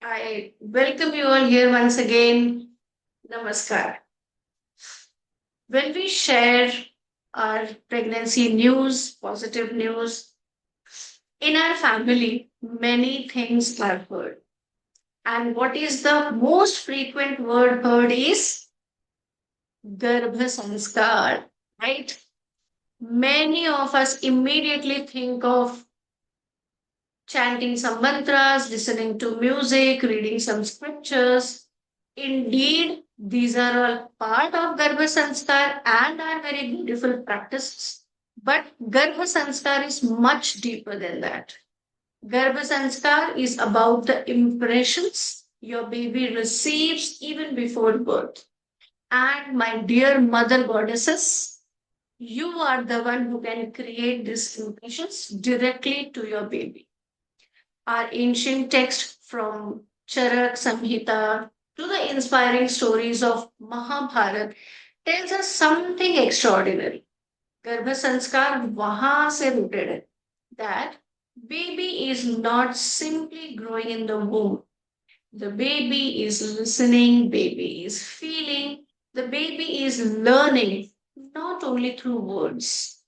I welcome you all here once again. Namaskar. When we share our pregnancy news, positive news, in our family, many things are heard. And what is the most frequent word heard is Garbha Sanskar, right? Many of us immediately think of chanting some mantras, listening to music, reading some scriptures. Indeed, these are all part of Garbha Sanskar and are very beautiful practices. But Garbha Sanskar is much deeper than that. Garbha Sanskar is about the impressions your baby receives even before birth. And my dear mother goddesses, you are the one who can create these impressions directly to your baby. Our ancient text from Charak Samhita to the inspiring stories of Mahabharata tells us something extraordinary. Garbha Sanskar wahan se rooted hai, that baby is not simply growing in the womb. The baby is listening, baby is feeling, the baby is learning not only through words,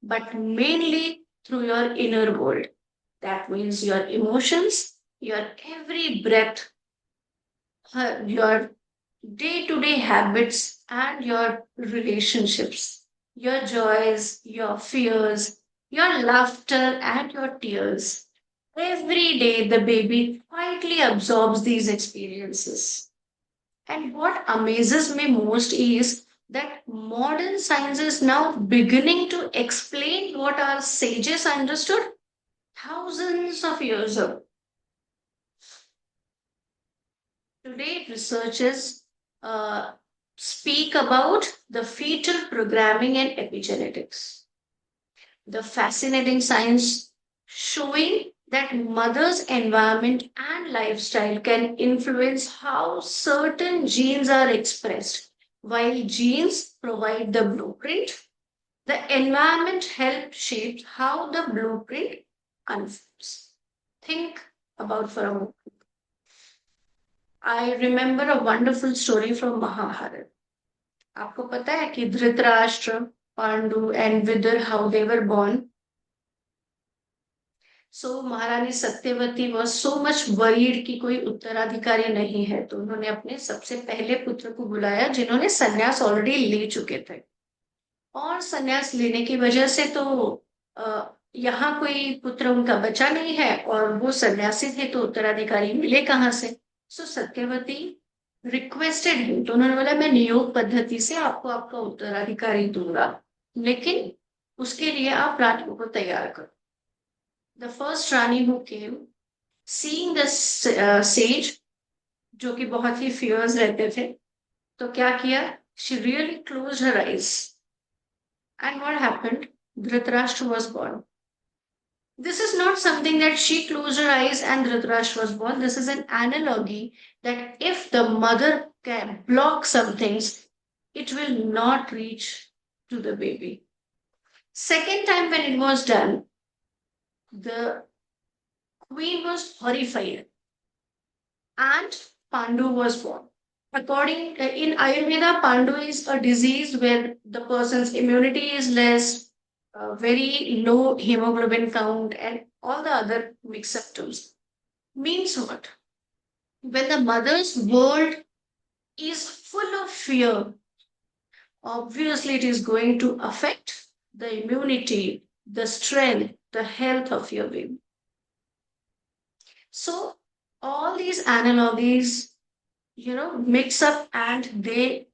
but mainly through your inner world. That means your emotions, your every breath, your day to day habits, and your relationships, your joys, your fears, your laughter, and your tears. Every day, the baby quietly absorbs these experiences. And what amazes me most is that modern science is now beginning to explain what our sages understood thousands of years ago. Today, researchers uh, speak about the fetal programming and epigenetics, the fascinating science showing that mother's environment and lifestyle can influence how certain genes are expressed. While genes provide the blueprint, the environment helps shape how the blueprint unfolds. Think about for a moment. I remember a wonderful story from Mahabharata. आपको पता है कि Dhritarashtra, Pandu and Vidar how they were born? So महारानी Satyavati was so much worried कि कोई उत्तराधिकारी नहीं है, तो उन्होंने अपने सबसे पहले पुत्र को बुलाया जिन्होंने संन्यास ऑलरेडी ले चुके थे। और संन्यास लेने की वजह से तो यहाँ कोई पुत्र उनका बचा नहीं है और वो सन्यासी थे तो उत्तराधिकारी मिले कहाँ से? सो सत्यवती रिक्वेस्टेड हिम, तो उन्होंने बोला मैं नियोग पद्धति से आपको आपका उत्तराधिकारी दूंगा, लेकिन उसके लिए आप रानियों को तैयार करो। The first Rani who came, seeing the sage, जो कि बहुत ही फियर्स रहते थे, तो क्या किया? She really closed her eyes, and what happened? Dhritarashtra was born. This is not something that she closed her eyes and Dhritarashtra was born. This is an analogy that if the mother can block some things, it will not reach to the baby. Second time when it was done, the queen was horrified and Pandu was born. According in Ayurveda, Pandu is a disease where the person's immunity is less, very low hemoglobin count, and all the other mixed symptoms. Means what? When the mother's world is full of fear, obviously it is going to affect the immunity, the strength, the health of your baby. So all these analogies, mix up and they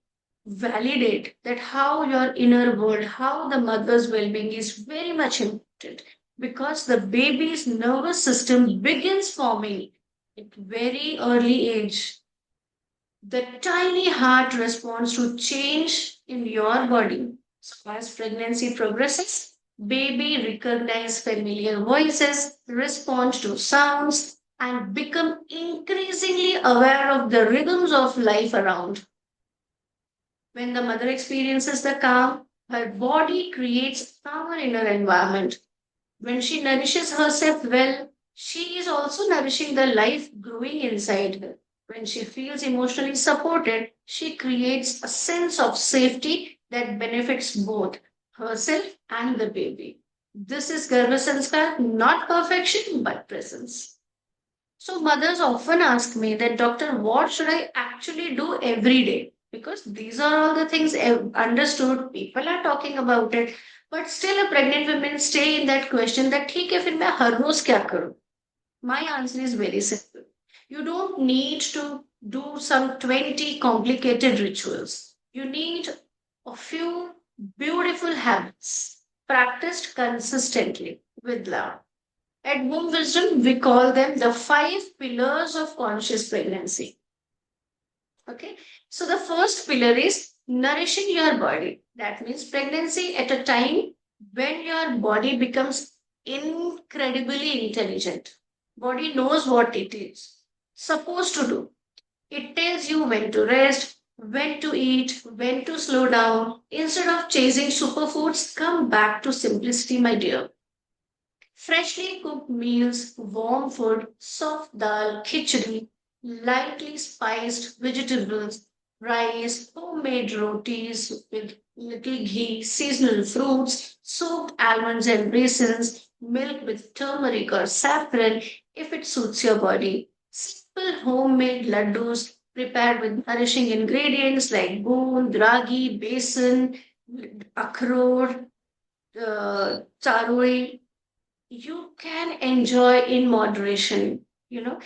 validate that how your inner world, how the mother's well-being is very much important because the baby's nervous system begins forming at very early age. The tiny heart responds to change in your body. So as pregnancy progresses, baby recognize familiar voices, respond to sounds, and become increasingly aware of the rhythms of life around. When the mother experiences the calm, her body creates a calmer inner environment. When she nourishes herself well, She is also nourishing the life growing inside her. When she feels emotionally supported, she creates a sense of safety that benefits both herself and the baby. This is Garbha Sanskar, not perfection, but presence. So mothers often ask me that, doctor, what should I actually do every day? Because these are all the things understood, people are talking about it, but still a pregnant women stay in that question that ठीक है फिर मैं हर रोज क्या करूं? My answer is very simple. You don't need to do some 20 complicated rituals. You need a few beautiful habits practiced consistently with love. At Womb Wisdom, we call them the five pillars of conscious pregnancy. Okay, so the first pillar is nourishing your body. That means pregnancy at a time when your body becomes incredibly intelligent. Body knows what it is supposed to do. It tells you when to rest, when to eat, when to slow down. Instead of chasing superfoods, come back to simplicity, my dear. Freshly cooked meals, warm food, soft dal, khichdi, lightly spiced vegetables, rice, homemade rotis with little ghee, seasonal fruits, soaked almonds and raisins, milk with turmeric or saffron if it suits your body. Simple homemade laddus prepared with nourishing ingredients like goond, ragi, besan, akhroट, charoi, you can enjoy in moderation. You know,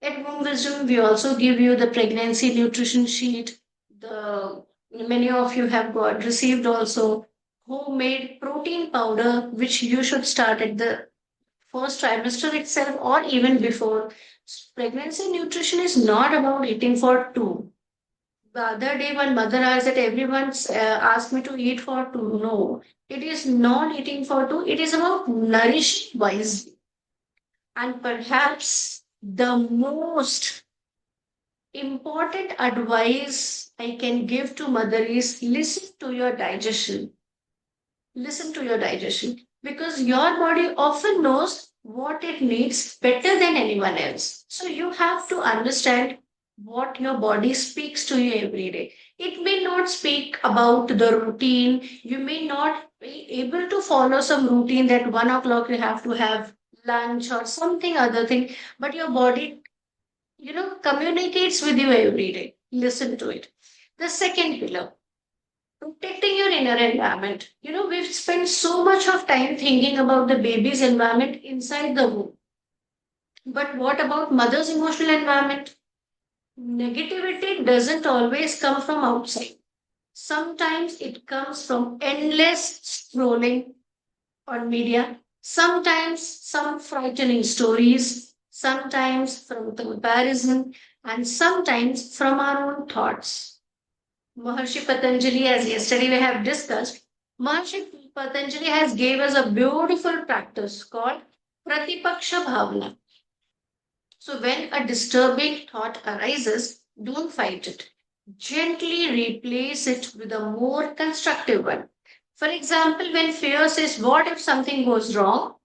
at Womb Wisdom, we also give you the pregnancy nutrition sheet. The many of you have got received also homemade protein powder, which you should start at the first trimester itself or even before. Pregnancy nutrition is not about eating for two. The other day, one mother asked that everyone's asked me to eat for two. No, it is not eating for two. It is about nourishing wisely. And perhaps the most important advice I can give to mother is listen to your digestion. Listen to your digestion because your body often knows what it needs better than anyone else. So you have to understand what your body speaks to you every day. It may not speak about the routine. You may not be able to follow some routine that 1 o'clock you have to have lunch or something other thing, but your body, communicates with you every day. Listen to it. The second pillar, protecting your inner environment. We've spent so much of time thinking about the baby's environment inside the womb. But what about mother's emotional environment? Negativity doesn't always come from outside. Sometimes it comes from endless scrolling on media, sometimes some frightening stories, sometimes from comparison, and sometimes from our own thoughts. Maharshi Patanjali, as yesterday we have discussed, Maharshi Patanjali has gave us a beautiful practice called Pratipaksha Bhavana. So when a disturbing thought arises, don't fight it. Gently replace it with a more constructive one. For example, when fear says, what if something goes wrong?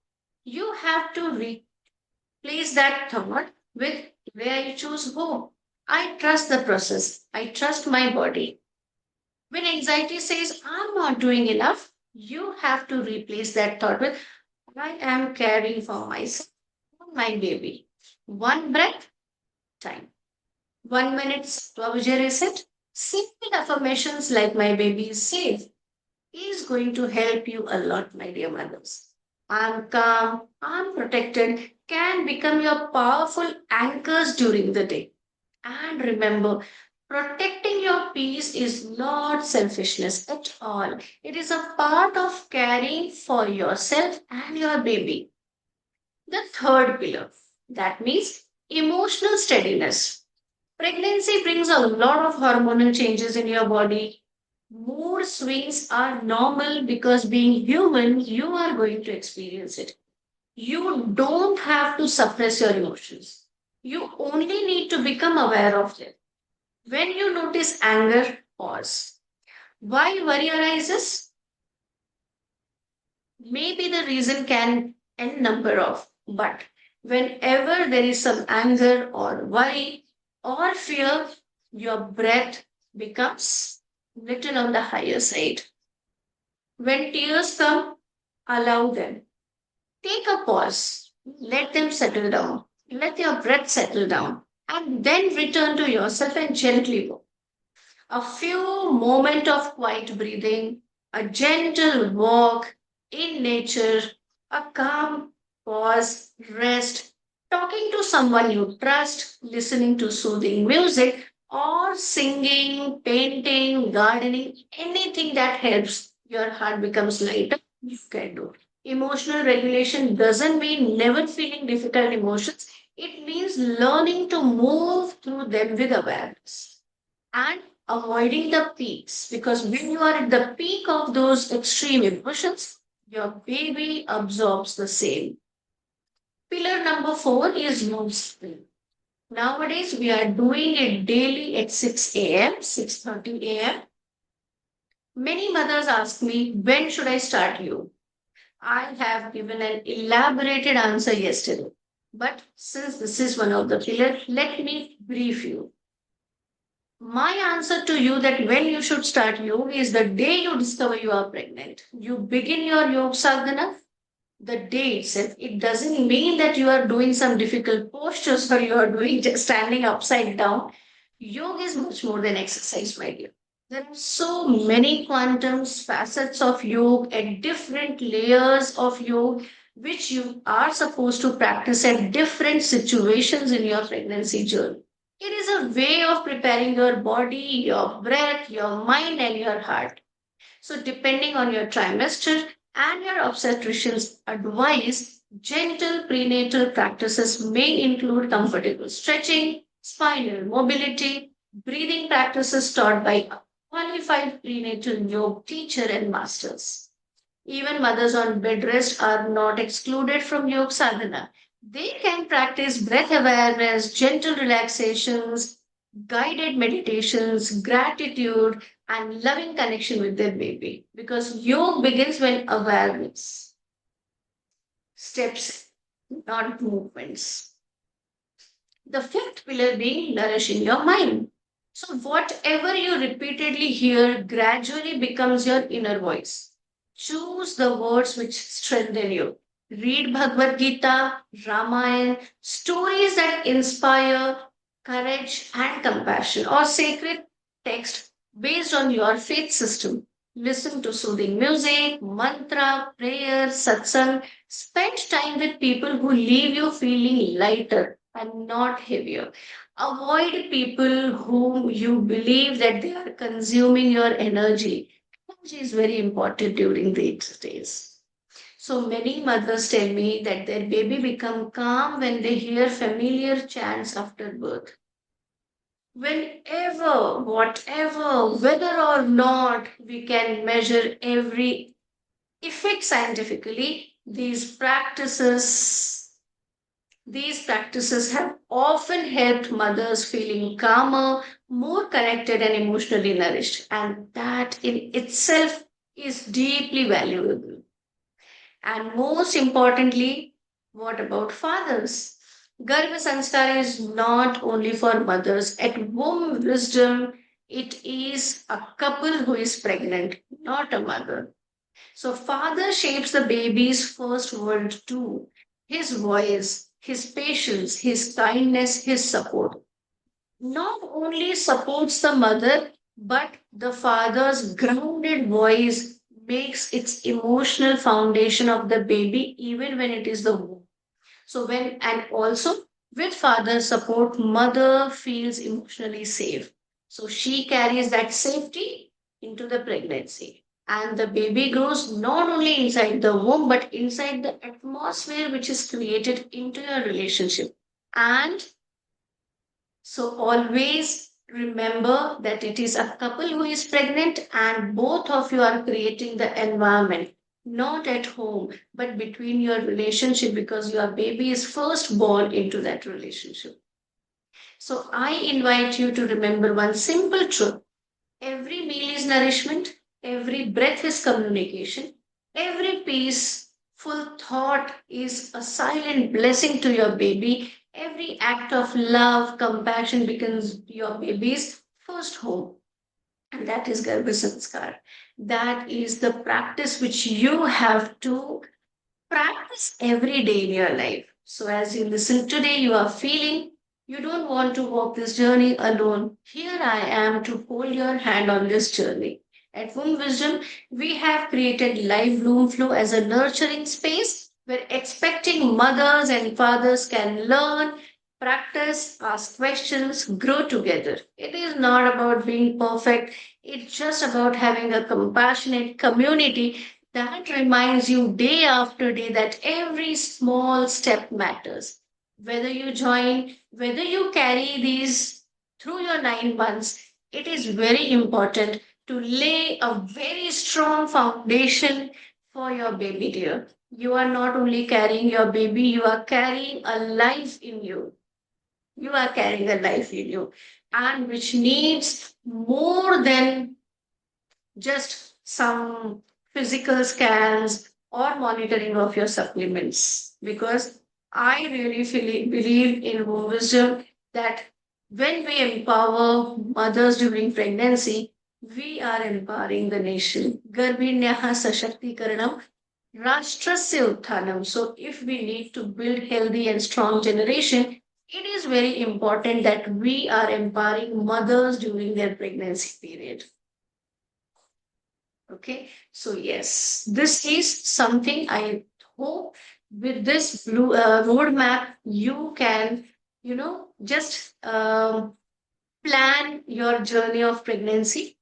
You have to replace that thought with where I choose hope. I trust the process. I trust my body. When anxiety says, I'm not doing enough, you have to replace that thought with, I am caring for myself, my baby. One breath, time. 1 minute, Swabhajya reset. Simple affirmations like my baby is safe is going to help you a lot, my dear mothers. I'm calm, I'm protected can become your powerful anchors during the day. And remember, protecting your peace is not selfishness at all. It is a part of caring for yourself and your baby. The third pillar, that means emotional steadiness. Pregnancy brings a lot of hormonal changes in your body. Mood swings are normal because being human, you are going to experience it. You don't have to suppress your emotions. You only need to become aware of them. When you notice anger, pause. Why worry arises? Maybe the reason can n number of, but Whenever there is some anger or worry or fear, your breath becomes little on the higher side. When tears come, allow them. Take a pause. Let them settle down. Let your breath settle down. And then return to yourself and gently go. A few moments of quiet breathing, a gentle walk in nature, a calm pause, rest, talking to someone you trust, listening to soothing music, or singing, painting, gardening, anything that helps your heart becomes lighter, you can do. Emotional regulation doesn't mean never feeling difficult emotions. It means learning to move through them with awareness and avoiding the peaks, because when you are at the peak of those extreme emotions, your baby absorbs the same. Pillar number 4 is nourishment. Nowadays, we are doing it daily at 6 a.m., 6:30 a.m. Many mothers ask me, when should I start you? I have given an elaborated answer yesterday. But since this is one of the pillars, let me brief you. My answer to you that when you should start yoga is the day you discover you are pregnant. You begin your yoga sadhana the day itself. It doesn't mean that you are doing some difficult postures or you are doing just standing upside down. Yoga is much more than exercise, my dear. There are so many quantums, facets of yoga and different layers of yoga which you are supposed to practice at different situations in your pregnancy journey. It is a way of preparing your body, your breath, your mind, and your heart. So, depending on your trimester and your obstetrician's advice, gentle prenatal practices may include comfortable stretching, spinal mobility, breathing practices taught by a qualified prenatal yoga teacher and masters. Even mothers on bed rest are not excluded from yoga sadhana. They can practice breath awareness, gentle relaxations, guided meditations, gratitude, and loving connection with their baby. Because yoga begins when awareness steps, not movements. The fifth pillar being nourishing your mind. So, whatever you repeatedly hear gradually becomes your inner voice. Choose the words which strengthen you. Read Bhagavad Gita, Ramayana, stories that inspire courage and compassion, or sacred text based on your faith system. Listen to soothing music, mantra, prayer, satsang. Spend time with people who leave you feeling lighter and not heavier. Avoid people whom you believe that they are consuming your energy. Energy is very important during these days. So many mothers tell me that their baby become calm when they hear familiar chants after birth. Whenever, whatever, whether or not we can measure every effect scientifically, these practices have often helped mothers feeling calmer, more connected, and emotionally nourished. And that in itself is deeply valuable. And most importantly, what about fathers? Garbha Sanskar is not only for mothers. At womb wisdom, it is a couple who is pregnant, not a mother. So, father shapes the baby's first world too. His voice, his patience, his kindness, his support. Not only supports the mother, but the father's grounded voice makes its emotional foundation of the baby even when it is the womb. So when and also with father support, mother feels emotionally safe. So she carries that safety into the pregnancy. And the baby grows not only inside the womb, but inside the atmosphere which is created into your relationship. And so always remember that it is a couple who is pregnant and both of you are creating the environment, not at home, but between your relationship because your baby is first born into that relationship. So I invite you to remember one simple truth. Every meal is nourishment, every breath is communication, every piece full thought is a silent blessing to your baby. Every act of love, compassion becomes your baby's first home. And that is Garbha Sanskar. That is the practice which you have to practice every day in your life. So, as you listen today, you are feeling you don't want to walk this journey alone. Here I am to hold your hand on this journey. At Womb Wisdom, we have created Live Bloom Flow as a nurturing space where expecting mothers and fathers can learn, practice, ask questions, grow together. It is not about being perfect, it's just about having a compassionate community that reminds you day after day that every small step matters. Whether you join, whether you carry these through your 9 months, it is very important to lay a very strong foundation for your baby, dear. You are not only carrying your baby, you are carrying a life in you. You are carrying a life in you, and which needs more than just some physical scans or monitoring of your supplements, because I really believe in wisdom that when we empower mothers during pregnancy, we are empowering the nation. Garbhinyaha Sashakti Rashtrasya Utthanam. So if we need to build healthy and strong generation, it is very important that we are empowering mothers during their pregnancy period. Okay, so yes, this is something I hope with this blue roadmap you can, just plan your journey of pregnancy.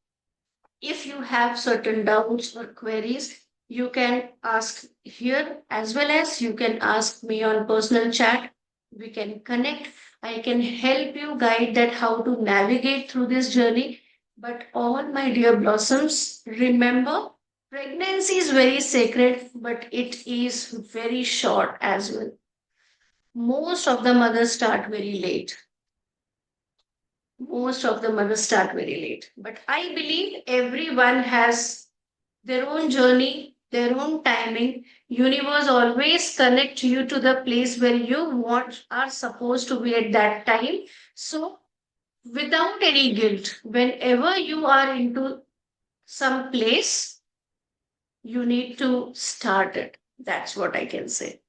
If you have certain doubts or queries, you can ask here as well as you can ask me on personal chat. We can connect. I can help you guide that how to navigate through this journey. But all my dear blossoms, remember, pregnancy is very sacred, but it is very short as well. Most of the mothers start very late. Most of the mothers start very late. But I believe everyone has their own journey, their own timing. Universe always connect you to the place where you want are supposed to be at that time. So without any guilt, whenever you are into some place, you need to start it. That's what I can say.